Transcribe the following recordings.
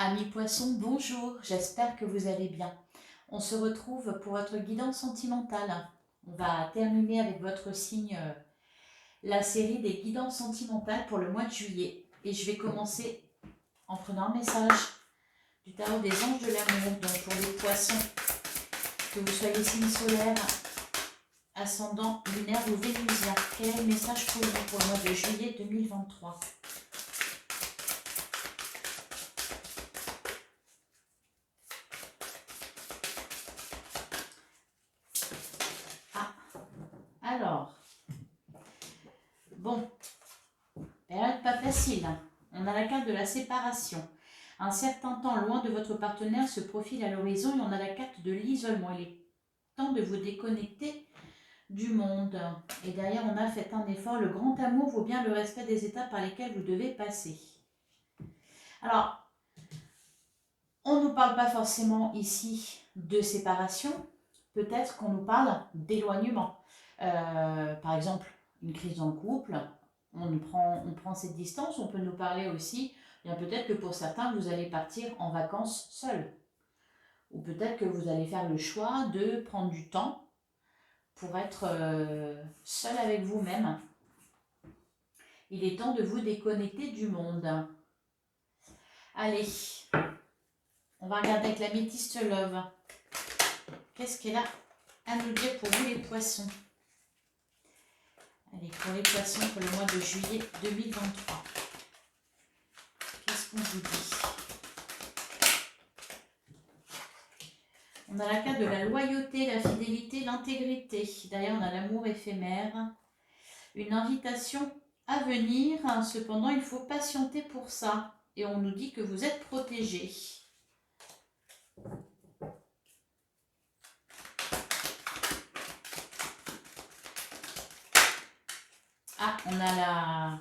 Amis poissons, bonjour, j'espère que vous allez bien. On se retrouve pour votre guidance sentimentale. On va terminer avec votre signe la série des guidances sentimentales pour le mois de juillet. Et je vais commencer en prenant un message du tarot des anges de l'amour. Donc pour les poissons, que vous soyez signe solaire, ascendant, lunaire ou vénusien, quel est le message pour vous pour le mois de juillet 2023 ? Alors, bon, période pas facile. On a la carte de la séparation. Un certain temps loin de votre partenaire se profile à l'horizon et on a la carte de l'isolement. Il est temps de vous déconnecter du monde. Et derrière, on a fait un effort. Le grand amour vaut bien le respect des étapes par lesquelles vous devez passer. Alors, on ne nous parle pas forcément ici de séparation. Peut-être qu'on nous parle d'éloignement. Par exemple, une crise dans le couple, on prend cette distance, on peut nous parler aussi, bien peut-être que pour certains, vous allez partir en vacances seul. Ou peut-être que vous allez faire le choix de prendre du temps pour être seul avec vous-même. Il est temps de vous déconnecter du monde. Allez, on va regarder avec la métiste Love. Qu'est-ce qu'elle a à nous dire pour vous les poissons ? Allez, pour les poissons, pour le mois de juillet 2023. Qu'est-ce qu'on vous dit ? On a la carte de la loyauté, la fidélité, l'intégrité. Derrière, on a l'amour éphémère. Une invitation à venir. Cependant, il faut patienter pour ça. Et on nous dit que vous êtes protégé. Ah, on a la...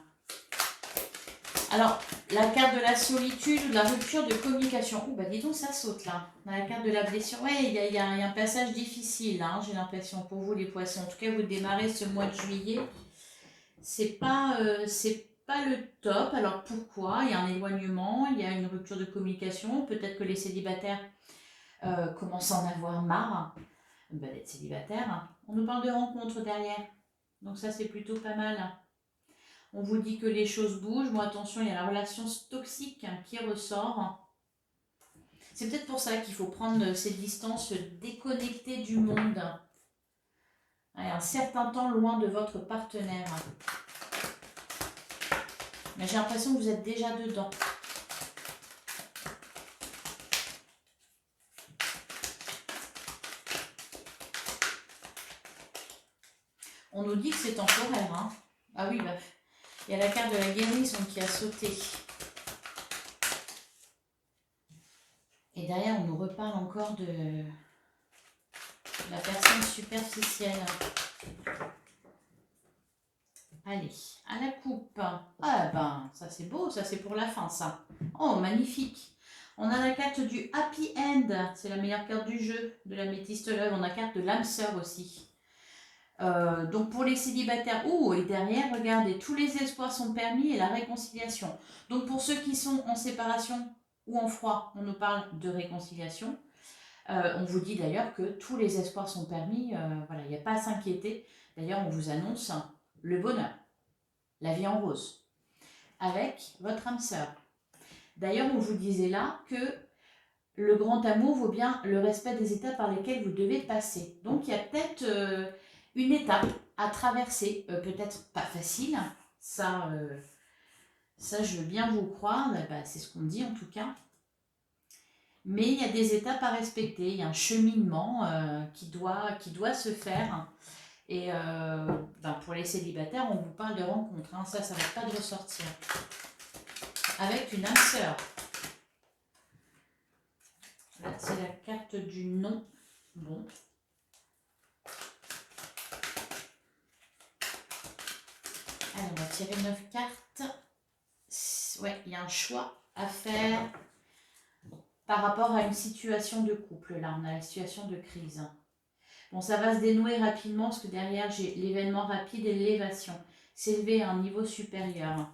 Alors, la carte de la solitude ou de la rupture de communication. Oh, bah dis donc, ça saute là. On a la carte de la blessure. Ouais, il y a un passage difficile, hein, j'ai l'impression, pour vous les poissons. En tout cas, vous démarrez ce mois de juillet. C'est pas le top. Alors pourquoi ? Il y a un éloignement, il y a une rupture de communication. Peut-être que les célibataires commencent à en avoir marre d'être célibataires. On nous parle de rencontres derrière. Donc ça, c'est plutôt pas mal. On vous dit que les choses bougent. Bon, attention, il y a la relation toxique qui ressort. C'est peut-être pour ça qu'il faut prendre ces distances, se déconnecter du monde. Un certain temps loin de votre partenaire. Mais j'ai l'impression que vous êtes déjà dedans. On nous dit que c'est temporaire. Hein. Ah oui, bah, il y a la carte de la guérison qui a sauté. Et derrière, on nous reparle encore de la personne superficielle. Allez, à la coupe. Ah ben, ça c'est beau, ça c'est pour la fin, ça. Oh, magnifique. On a la carte du Happy End. C'est la meilleure carte du jeu, de la métiste Love. On a la carte de l'âme sœur aussi. Donc pour les célibataires, et derrière, regardez, tous les espoirs sont permis et la réconciliation. Donc pour ceux qui sont en séparation ou en froid, on nous parle de réconciliation. On vous dit d'ailleurs que tous les espoirs sont permis, voilà, il n'y a pas à s'inquiéter. D'ailleurs, on vous annonce le bonheur, la vie en rose, avec votre âme sœur. D'ailleurs, on vous disait là que le grand amour vaut bien le respect des étapes par lesquelles vous devez passer. Donc il y a peut-être une étape à traverser, peut-être pas facile, ça je veux bien vous croire, c'est ce qu'on me dit en tout cas. Mais il y a des étapes à respecter, il y a un cheminement qui doit se faire. Et pour les célibataires, on vous parle de rencontres, hein, ça ne va pas de ressortir. Avec une âme sœur. Là, c'est la carte du non. Bon. Allez, on va tirer 9 cartes. Ouais, il y a un choix à faire par rapport à une situation de couple. Là, on a la situation de crise. Bon, ça va se dénouer rapidement parce que derrière, j'ai l'événement rapide et l'élévation. S'élever à un niveau supérieur.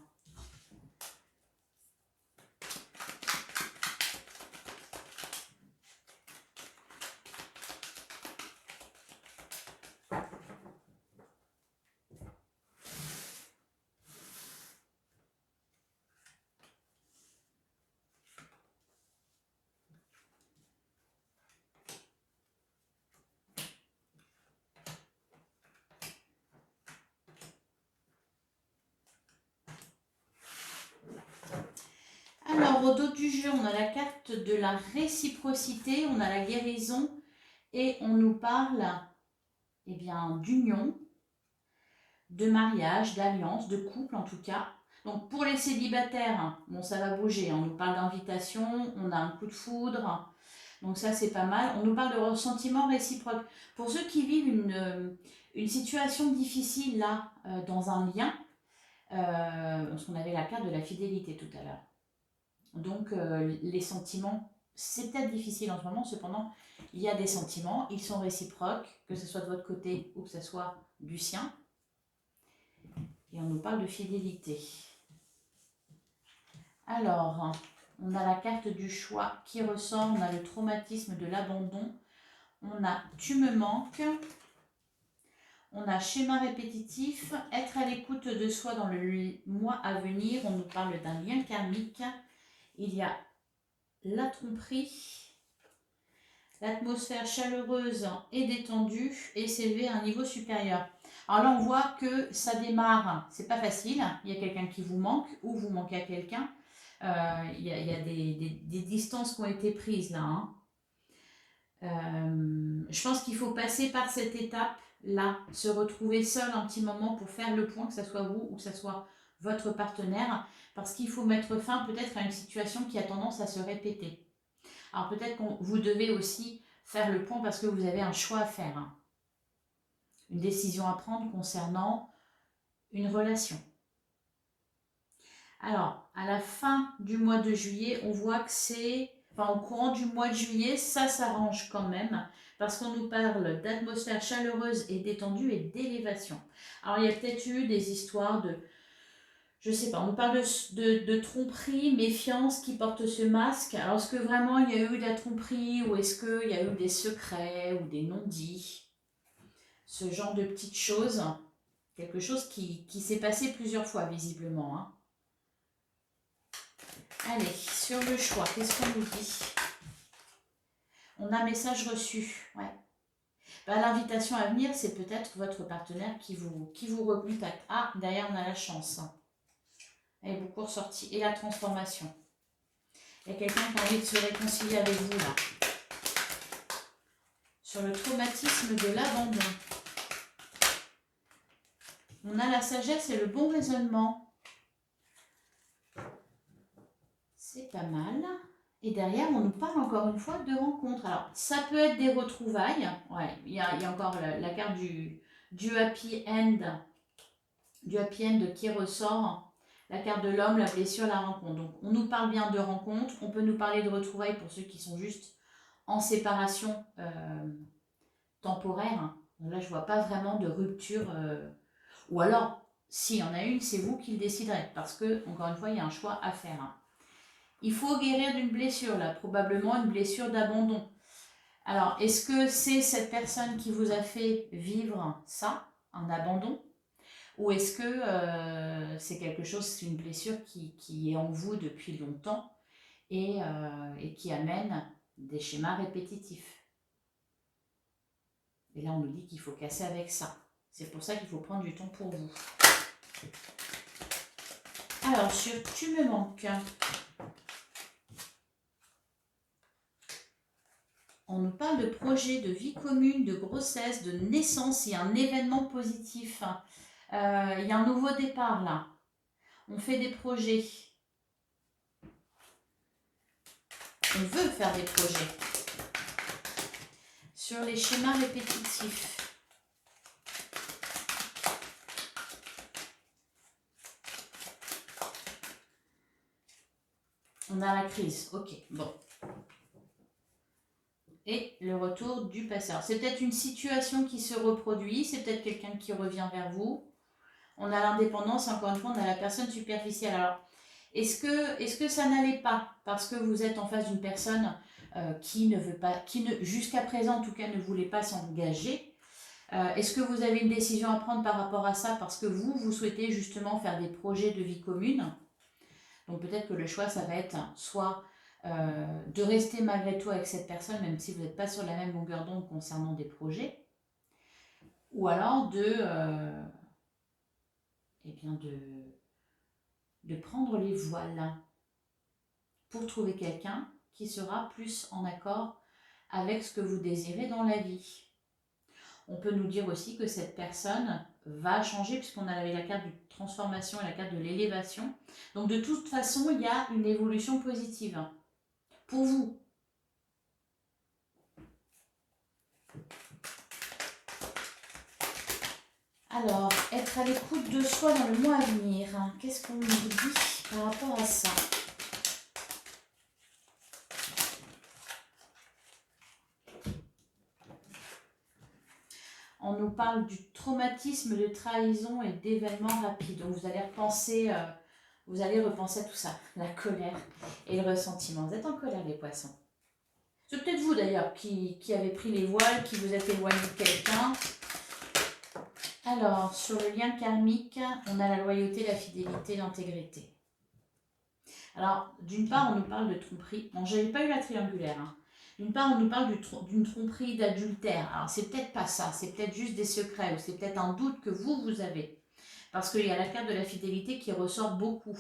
Alors, au dos du jeu, on a la carte de la réciprocité, on a la guérison et on nous parle eh bien, d'union, de mariage, d'alliance, de couple en tout cas. Donc pour les célibataires, bon ça va bouger, on nous parle d'invitation, on a un coup de foudre, donc ça c'est pas mal. On nous parle de ressentiment réciproque. Pour ceux qui vivent une situation difficile là, dans un lien, parce qu'on avait la carte de la fidélité tout à l'heure. Donc les sentiments, c'est peut-être difficile en ce moment, cependant il y a des sentiments, ils sont réciproques, que ce soit de votre côté ou que ce soit du sien. Et on nous parle de fidélité. Alors, on a la carte du choix qui ressort, on a le traumatisme de l'abandon, on a tu me manques, on a schéma répétitif, être à l'écoute de soi dans le mois à venir, on nous parle d'un lien karmique, il y a la tromperie, l'atmosphère chaleureuse et détendue et s'élever à un niveau supérieur. Alors là, on voit que ça démarre, c'est pas facile, il y a quelqu'un qui vous manque ou vous manquez à quelqu'un. Il y a des distances qui ont été prises là. Hein. Je pense qu'il faut passer par cette étape-là, se retrouver seul un petit moment pour faire le point, que ce soit vous ou que ce soit votre partenaire, parce qu'il faut mettre fin peut-être à une situation qui a tendance à se répéter. Alors peut-être que vous devez aussi faire le point parce que vous avez un choix à faire, hein. Une décision à prendre concernant une relation. Alors, à la fin du mois de juillet, on voit que c'est... Enfin, au courant du mois de juillet, ça s'arrange quand même, parce qu'on nous parle d'atmosphère chaleureuse et détendue et d'élévation. Alors, il y a peut-être eu des histoires de... Je sais pas, on nous parle de tromperie, méfiance qui porte ce masque. Alors, est-ce que vraiment il y a eu de la tromperie, ou est-ce qu'il y a eu des secrets, ou des non-dits? Ce genre de petites choses. Quelque chose qui s'est passé plusieurs fois, visiblement, hein. Allez, sur le choix, qu'est-ce qu'on nous dit? On a message reçu, ouais. Bah, l'invitation à venir, c'est peut-être votre partenaire qui vous recontacte. Ah, derrière, on a la chance. Elle est beaucoup ressortie. Et la transformation. Il y a quelqu'un qui a envie de se réconcilier avec vous, là. Sur le traumatisme de l'abandon. On a la sagesse et le bon raisonnement. C'est pas mal. Et derrière, on nous parle encore une fois de rencontres. Alors, ça peut être des retrouvailles. Ouais, il y a encore la carte du happy end. Du happy end qui ressort. La carte de l'homme, la blessure, la rencontre. Donc, on nous parle bien de rencontres. On peut nous parler de retrouvailles pour ceux qui sont juste en séparation temporaire. Donc là, je ne vois pas vraiment de rupture. Ou alors, s'il y en a une, c'est vous qui le déciderez. Parce que, encore une fois, il y a un choix à faire. Hein. Il faut guérir d'une blessure, là, probablement une blessure d'abandon. Alors, est-ce que c'est cette personne qui vous a fait vivre ça, un abandon? Ou est-ce que c'est quelque chose, c'est une blessure qui est en vous depuis longtemps et qui amène des schémas répétitifs? Et là, on nous dit qu'il faut casser avec ça. C'est pour ça qu'il faut prendre du temps pour vous. Alors, sur Tu me manques. On nous parle de projet, de vie commune, de grossesse, de naissance. Il y a un événement positif. Il y a un nouveau départ là. On fait des projets. On veut faire des projets. Sur les schémas répétitifs. On a la crise. Ok, bon. Et le retour du passeur. C'est peut-être une situation qui se reproduit, c'est peut-être quelqu'un qui revient vers vous. On a l'indépendance, encore une fois, on a la personne superficielle. Alors, est-ce que ça n'allait pas parce que vous êtes en face d'une personne qui ne veut pas, jusqu'à présent en tout cas ne voulait pas s'engager? Est-ce que vous avez une décision à prendre par rapport à ça parce que vous souhaitez justement faire des projets de vie commune? Donc peut-être que le choix, ça va être soit de rester malgré tout avec cette personne, même si vous n'êtes pas sur la même longueur d'onde concernant des projets, ou alors eh bien de prendre les voiles. pour trouver quelqu'un qui sera plus en accord avec ce que vous désirez dans la vie. On peut nous dire aussi que cette personne va changer puisqu'on avait la carte de transformation et la carte de l'élévation. Donc de toute façon, il y a une évolution positive pour vous. Alors, être à l'écoute de soi dans le mois à venir. Qu'est-ce qu'on nous dit par rapport à ça? On nous parle du traumatisme, de trahison et d'événements rapides. Donc vous allez repenser, à tout ça, la colère et le ressentiment. Vous êtes en colère, les poissons. C'est peut-être vous d'ailleurs qui avez pris les voiles, qui vous êtes éloigné de quelqu'un. Alors, sur le lien karmique, on a la loyauté, la fidélité, l'intégrité. Alors, d'une part, on nous parle de tromperie. Bon, je n'avais pas eu la triangulaire. Hein. D'une part, on nous parle d'une tromperie, d'adultère. Alors, c'est peut-être pas ça. C'est peut-être juste des secrets ou c'est peut-être un doute que vous avez. Parce qu'il y a la carte de la fidélité qui ressort beaucoup.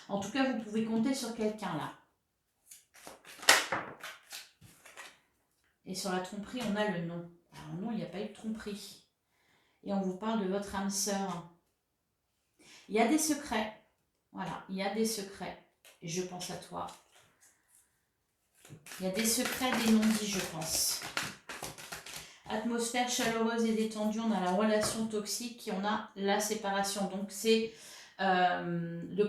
En tout cas, vous pouvez compter sur quelqu'un là. Et sur la tromperie, on a le nom. Alors non, il n'y a pas eu de tromperie. Et on vous parle de votre âme sœur. Il y a des secrets. Voilà, il y a des secrets. Et je pense à toi. Il y a des secrets, des non-dits, je pense. Atmosphère chaleureuse et détendue, on a la relation toxique et on a la séparation. Donc c'est de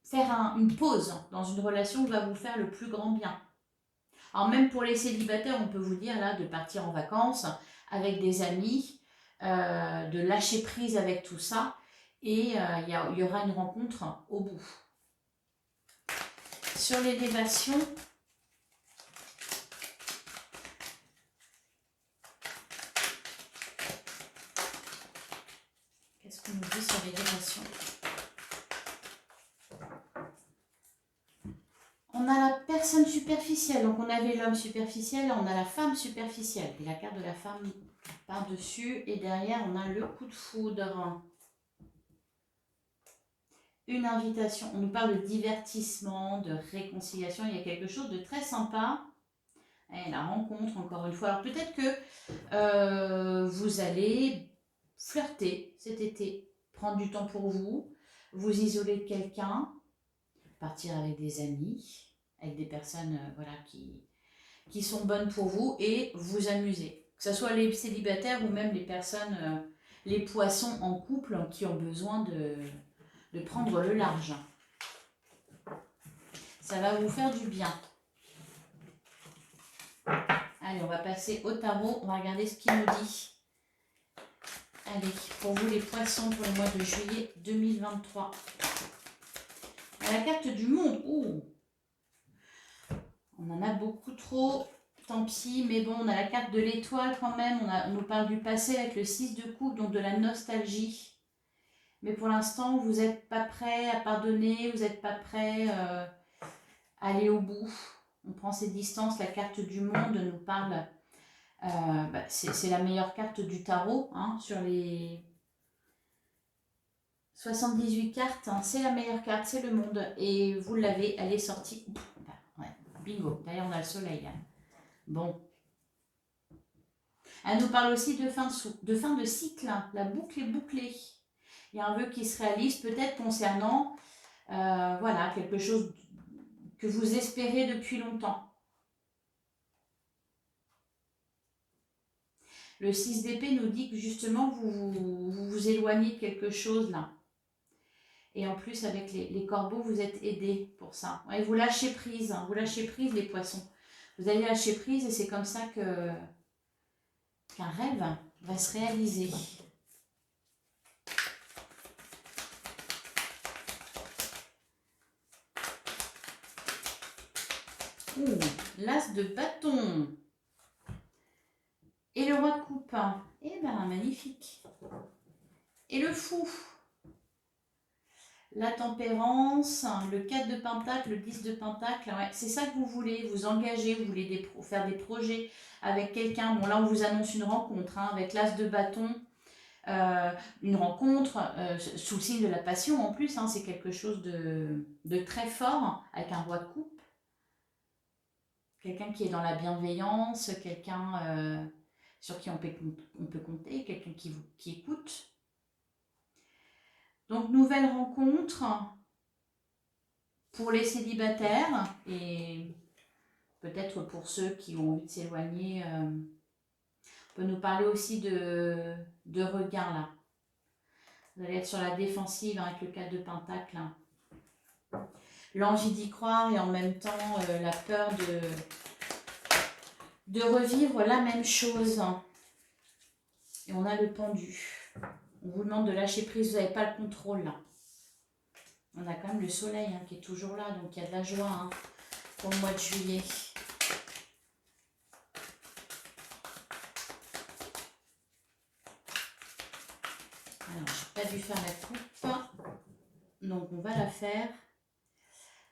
faire une pause dans une relation qui va vous faire le plus grand bien. Alors même pour les célibataires, on peut vous dire là de partir en vacances avec des amis, de lâcher prise avec tout ça et il y aura une rencontre au bout. Sur l'élévation, qu'est-ce qu'on nous dit sur l'élévation? On a la personne superficielle, donc on avait l'homme superficiel, on a la femme superficielle. Et la carte de la femme par-dessus, et derrière on a le coup de foudre. Une invitation, on nous parle de divertissement, de réconciliation, il y a quelque chose de très sympa. Et la rencontre, encore une fois. Alors peut-être que vous allez flirter cet été, prendre du temps pour vous, vous isoler de quelqu'un, partir avec des amis, avec des personnes voilà, qui sont bonnes pour vous et vous amuser. Que ce soit les célibataires ou même les personnes, les poissons en couple qui ont besoin de prendre le large. Ça va vous faire du bien. Allez, on va passer au tarot. On va regarder ce qu'il nous dit. Allez, pour vous les poissons pour le mois de juillet 2023. La carte du monde. Oh, on en a beaucoup trop. Tant pis, mais bon, on a la carte de l'étoile quand même. On nous parle du passé avec le 6 de coupe, donc de la nostalgie. Mais pour l'instant, vous n'êtes pas prêt à pardonner, vous n'êtes pas prêt à aller au bout. On prend ses distances. La carte du monde nous parle. C'est la meilleure carte du tarot hein, sur les 78 cartes. Hein, c'est la meilleure carte, c'est le monde. Et vous l'avez, elle est sortie. Ouais, bingo, d'ailleurs on a le soleil là. Bon. Elle nous parle aussi de fin de cycle. La boucle est bouclée. Il y a un vœu qui se réalise peut-être concernant voilà, quelque chose que vous espérez depuis longtemps. Le 6 d'épée nous dit que justement vous éloignez de quelque chose là. Et en plus avec les corbeaux, vous êtes aidés pour ça. Ouais, vous lâchez prise, hein, vous lâchez prise les poissons. Vous allez lâcher prise et c'est comme ça qu'un rêve va se réaliser. L'as de bâton. Et le roi de coupe. Eh ben, magnifique. Et le fou. La tempérance, le 4 de pentacle, le 10 de pentacle. Ouais, c'est ça que vous voulez, vous engager, vous voulez faire des projets avec quelqu'un. Bon, là, on vous annonce une rencontre hein, avec l'as de bâton. une rencontre sous le signe de la passion en plus, hein, c'est quelque chose de très fort avec un roi de coupe. Quelqu'un qui est dans la bienveillance, quelqu'un sur qui on peut compter, quelqu'un qui écoute. Donc, nouvelle rencontre pour les célibataires et peut-être pour ceux qui ont envie de s'éloigner. On peut nous parler aussi de regard là. Vous allez être sur la défensive hein, avec le 4 de Pentacle. L'envie d'y croire et en même temps la peur de revivre la même chose. Et on a le pendu. On vous demande de lâcher prise, vous n'avez pas le contrôle là. On a quand même le soleil hein, qui est toujours là, donc il y a de la joie hein, pour le mois de juillet. Alors, je n'ai pas dû faire la coupe, donc on va la faire.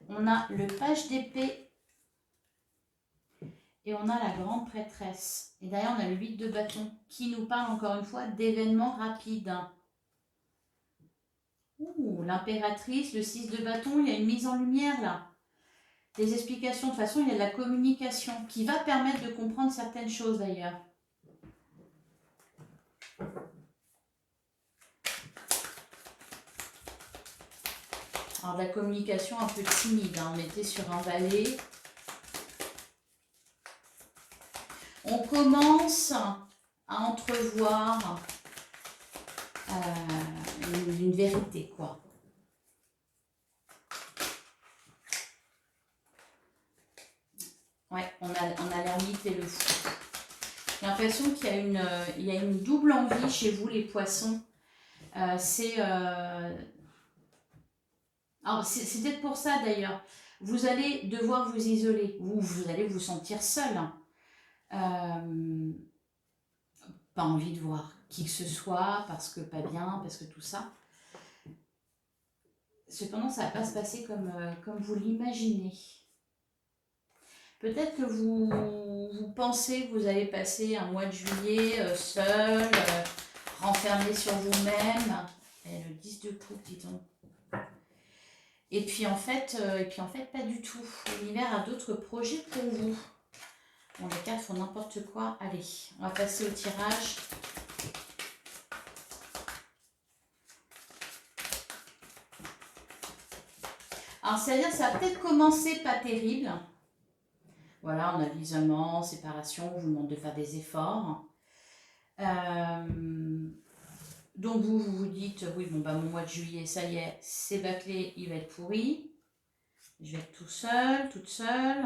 On a le page d'épée et on a la grande prêtresse. Et derrière, on a le 8 de bâton qui nous parle encore une fois d'événements rapides. Ouh, l'impératrice, le 6 de bâton, il y a une mise en lumière là. Des explications, de toute façon, il y a de la communication qui va permettre de comprendre certaines choses d'ailleurs. Alors, de la communication un peu timide, hein. On était sur un balai. On commence à entrevoir une vérité, quoi. Ouais, on a l'ermite et le fou. J'ai l'impression qu'il y a une double envie chez vous, les poissons. Alors, c'est peut-être pour ça d'ailleurs. Vous allez devoir vous isoler. Vous allez vous sentir seul. Pas envie de voir qui que ce soit, parce que pas bien, parce que tout ça. Cependant, ça ne va pas se passer comme vous l'imaginez. Peut-être que vous pensez que vous allez passer un mois de juillet seul, renfermé sur vous-même. Et le 10 de coupe, dis donc. Et puis en fait, pas du tout. L'univers a d'autres projets pour vous. Bon, les cartes font n'importe quoi. Allez, on va passer au tirage. Alors, c'est-à-dire ça va peut-être commencer pas terrible. Voilà, on a l'isolement, séparation, on vous demande de faire des efforts. Donc vous dites, oui, bon, bah, mon mois de juillet, ça y est, c'est bâclé, il va être pourri. Je vais être tout seul, toute seule.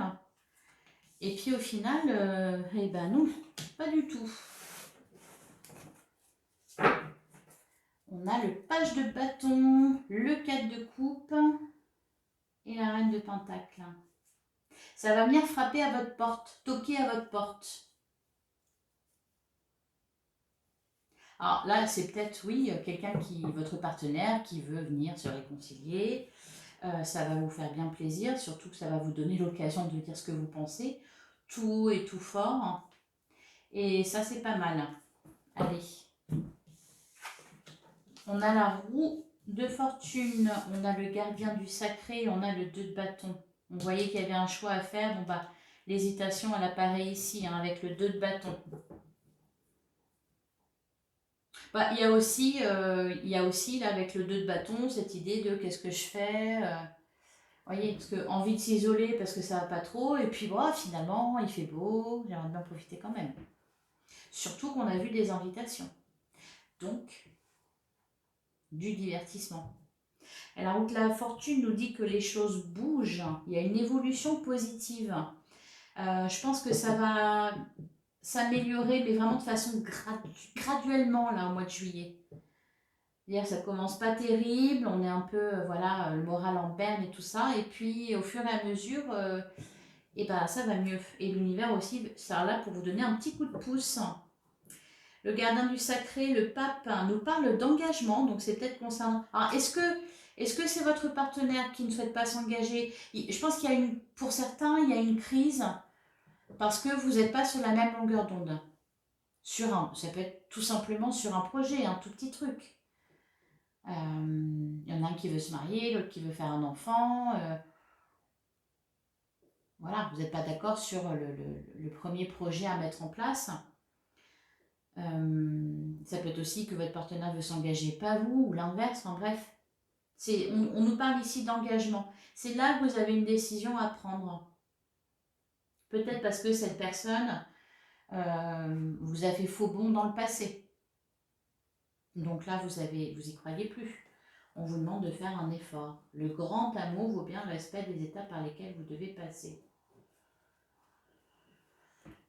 Et puis au final, eh ben non, pas du tout. On a le page de bâton, le 4 de coupe et la reine de pentacle. Ça va venir frapper à votre porte, toquer à votre porte. Alors là, c'est peut-être, oui, quelqu'un votre partenaire qui veut venir se réconcilier. Ça va vous faire bien plaisir, surtout que ça va vous donner l'occasion de dire ce que vous pensez. Tout et tout fort. Et ça, c'est pas mal. Allez. On a la roue de fortune, on a le gardien du sacré, on a le 2 de bâton. On voyait qu'il y avait un choix à faire. Bon, bah, l'hésitation, elle apparaît ici, hein, avec le 2 de bâton. Bah, il y a aussi là, avec le 2 de bâton, cette idée de qu'est-ce que je fais. Vous voyez, parce que envie de s'isoler parce que ça va pas trop, et puis bon, finalement, il fait beau, j'aimerais bien profiter quand même. Surtout qu'on a vu des invitations. Donc, du divertissement. Et la route de la fortune nous dit que les choses bougent, il y a une évolution positive. Je pense que ça va s'améliorer, mais vraiment de façon graduellement là au mois de juillet. C'est-à-dire ça commence pas terrible, on est un peu, voilà, le moral en berne et tout ça, et puis au fur et à mesure, et ben, ça va mieux. Et l'univers aussi sera là pour vous donner un petit coup de pouce. Le gardien du sacré, le pape, nous parle d'engagement, donc c'est peut-être concernant. Alors, est-ce que c'est votre partenaire qui ne souhaite pas s'engager? Je pense qu'il y a pour certains, il y a une crise parce que vous n'êtes pas sur la même longueur d'onde. Ça peut être tout simplement sur un projet, un tout petit truc. Il y en a un qui veut se marier, l'autre qui veut faire un enfant. Voilà, vous n'êtes pas d'accord sur le premier projet à mettre en place. Ça peut être aussi que votre partenaire veut s'engager, pas vous, ou l'inverse, en bref. On nous parle ici d'engagement. C'est là que vous avez une décision à prendre. Peut-être parce que cette personne vous a fait faux bond dans le passé. Donc là, vous y croyez plus. On vous demande de faire un effort. Le grand amour vaut bien le respect des étapes par lesquelles vous devez passer.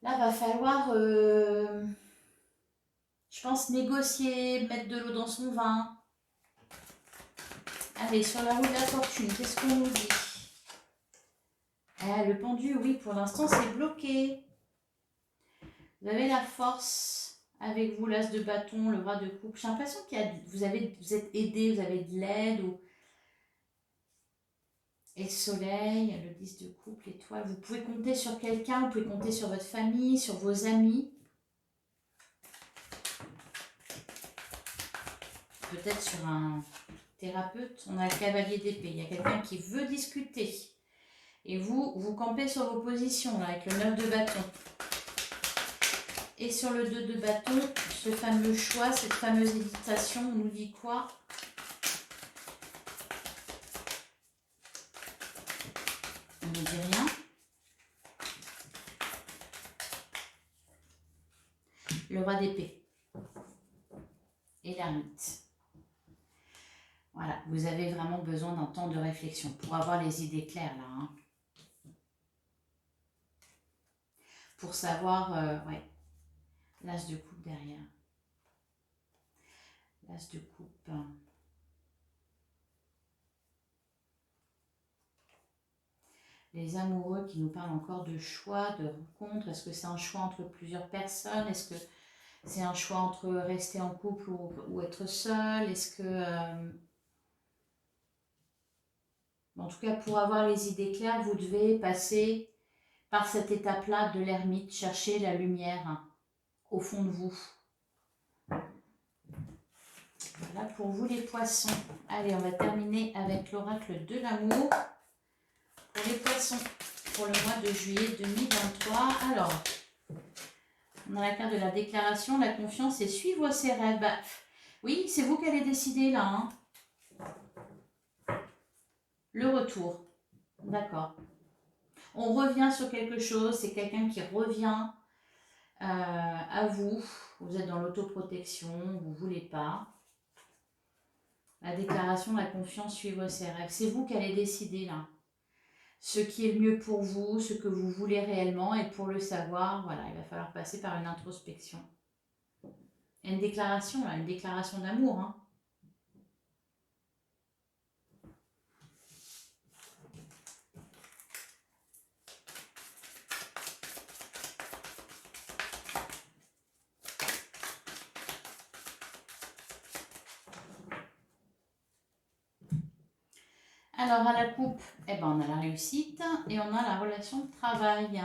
Là, va falloir, je pense, négocier, mettre de l'eau dans son vin. Allez, sur la roue de la fortune, qu'est-ce qu'on nous dit? Le pendu, oui, pour l'instant, c'est bloqué. Vous avez la force avec vous, l'as de bâton, le roi de coupe. J'ai l'impression qu'il y a, vous êtes aidé, vous avez de l'aide. Et le soleil, le 10 de coupe, l'étoile. Vous pouvez compter sur quelqu'un, vous pouvez compter sur votre famille, sur vos amis. Peut-être sur un thérapeute. On a le cavalier d'épée. Il y a quelqu'un qui veut discuter. Et vous campez sur vos positions, là, avec le 9 de bâton. Et sur le 2 de bâton, ce fameux choix, cette fameuse hésitation, on nous dit quoi? On ne dit rien. Le roi d'épée. Et l'ermite. Voilà, vous avez vraiment besoin d'un temps de réflexion pour avoir les idées claires, là. Hein. Pour savoir, ouais, l'as de coupe derrière. L'as de coupe. Les amoureux qui nous parlent encore de choix, de rencontre. Est-ce que c'est un choix entre plusieurs personnes? Est-ce que c'est un choix entre rester en couple ou être seul? Est-ce que... En tout cas, pour avoir les idées claires, vous devez passer par cette étape-là de l'ermite, chercher la lumière au fond de vous. Voilà pour vous les poissons. Allez, on va terminer avec l'oracle de l'amour pour les poissons pour le mois de juillet 2023. Alors, on a la carte de la déclaration, la confiance et suivre ses rêves. Bah, oui, c'est vous qui allez décider là. Hein. Le retour. D'accord. On revient sur quelque chose, c'est quelqu'un qui revient à vous. Vous êtes dans l'autoprotection, vous ne voulez pas. La déclaration, la confiance, suivre ses rêves. C'est vous qui allez décider là. Ce qui est le mieux pour vous, ce que vous voulez réellement. Et pour le savoir, voilà, il va falloir passer par une introspection. Et une déclaration, là, une déclaration d'amour. Hein. Alors, à la coupe, eh ben, on a la réussite et on a la relation de travail.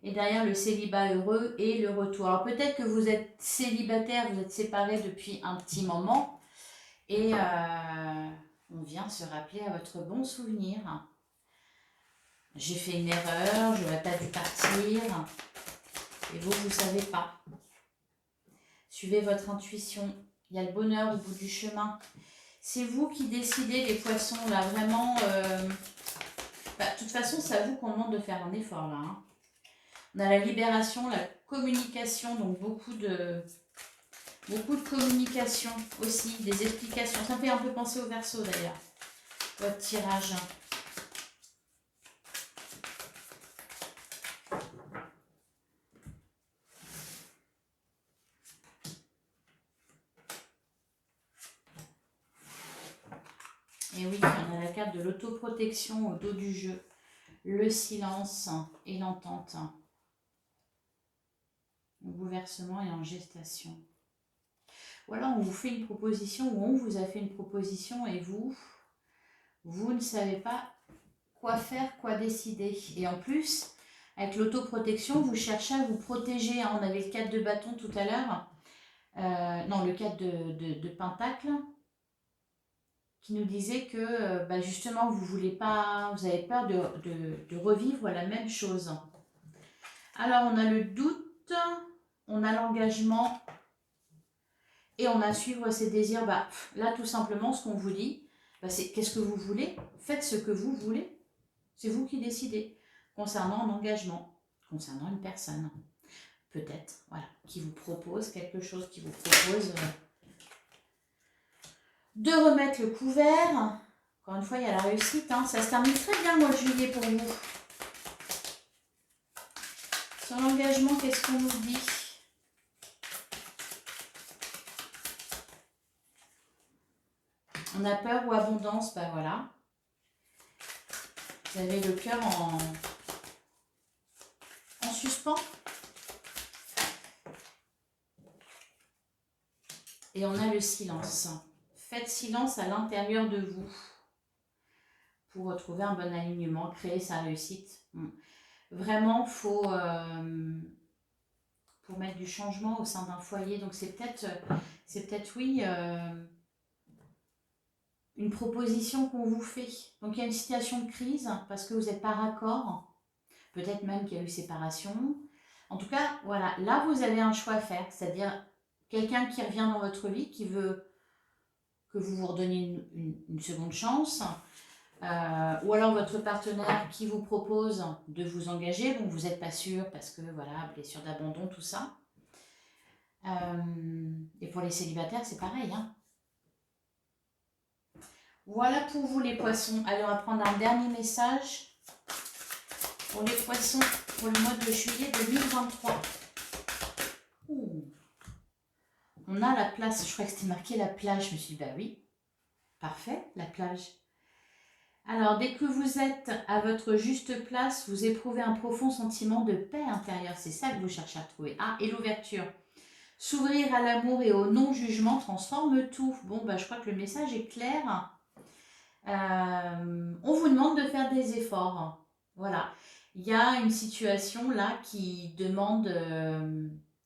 Et derrière, le célibat heureux et le retour. Alors, peut-être que vous êtes célibataire, vous êtes séparés depuis un petit moment. Et on vient se rappeler à votre bon souvenir. J'ai fait une erreur, je n'aurais pas dû partir. Et vous ne savez pas. Suivez votre intuition. Il y a le bonheur au bout du chemin. C'est vous qui décidez, les poissons, là, vraiment. De toute façon, c'est à vous qu'on demande de faire un effort, là. Hein. On a la libération, la communication, donc beaucoup de communication aussi, des explications. Ça me fait un peu penser au Verseau, d'ailleurs, votre tirage. Et oui, on a la carte de l'autoprotection au dos du jeu, le silence et l'entente, le bouleversement et en gestation. Ou alors on vous fait une proposition ou on vous a fait une proposition et vous ne savez pas quoi faire, quoi décider. Et en plus, Avec l'autoprotection, vous cherchez à vous protéger. Hein. On avait le 4 de bâton tout à l'heure. Non, le 4 de pentacle. Qui nous disait que bah justement, vous avez peur de revivre la même chose. Alors, on a le doute, on a l'engagement et on a suivre ses désirs. Bah, là, tout simplement, ce qu'on vous dit, bah, c'est qu'est-ce que vous voulez? Faites ce que vous voulez. C'est vous qui décidez. Concernant un engagement, concernant une personne, peut-être, voilà, qui vous propose quelque chose, qui vous propose de remettre le couvert. Encore une fois, il y a la réussite. Hein. Ça se termine très bien le mois de juillet pour vous. Sur l'engagement, qu'est-ce qu'on nous dit? On a peur ou abondance, ben voilà. Vous avez le cœur en suspens. Et on a le silence. Faites silence à l'intérieur de vous pour retrouver un bon alignement, créer sa réussite. Vraiment, faut pour mettre du changement au sein d'un foyer. Donc c'est peut-être oui, une proposition qu'on vous fait. Donc il y a une situation de crise parce que vous n'êtes pas raccord. Peut-être même qu'il y a eu séparation. En tout cas, voilà, là vous avez un choix à faire, c'est-à-dire quelqu'un qui revient dans votre vie, qui veut que vous vous redonniez une seconde chance, ou alors votre partenaire qui vous propose de vous engager, bon vous n'êtes pas sûr parce que voilà, blessure d'abandon, tout ça. Et pour les célibataires, c'est pareil. Hein. Voilà pour vous les poissons. Allez, on va prendre un dernier message pour les poissons pour le mois de juillet 2023. Ouh. On a la place, je crois que c'était marqué la plage. Je me suis dit, bah oui, parfait, la plage. Alors, dès que vous êtes à votre juste place, vous éprouvez un profond sentiment de paix intérieure. C'est ça que vous cherchez à trouver. Ah, et l'ouverture. S'ouvrir à l'amour et au non-jugement transforme tout. Bon, bah, je crois que le message est clair. On vous demande de faire des efforts. Voilà. Il y a une situation là qui demande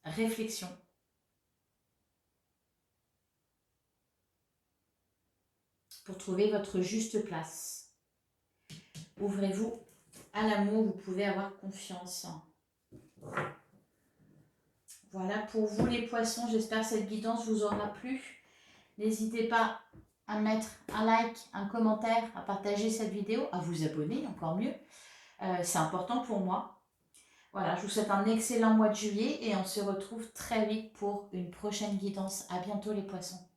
réflexion. Pour trouver votre juste place. Ouvrez-vous à l'amour, vous pouvez avoir confiance. Voilà pour vous les poissons, j'espère que cette guidance vous aura plu. N'hésitez pas à mettre un like, un commentaire, à partager cette vidéo, à vous abonner, encore mieux. C'est important pour moi. Voilà, je vous souhaite un excellent mois de juillet et on se retrouve très vite pour une prochaine guidance. À bientôt les poissons.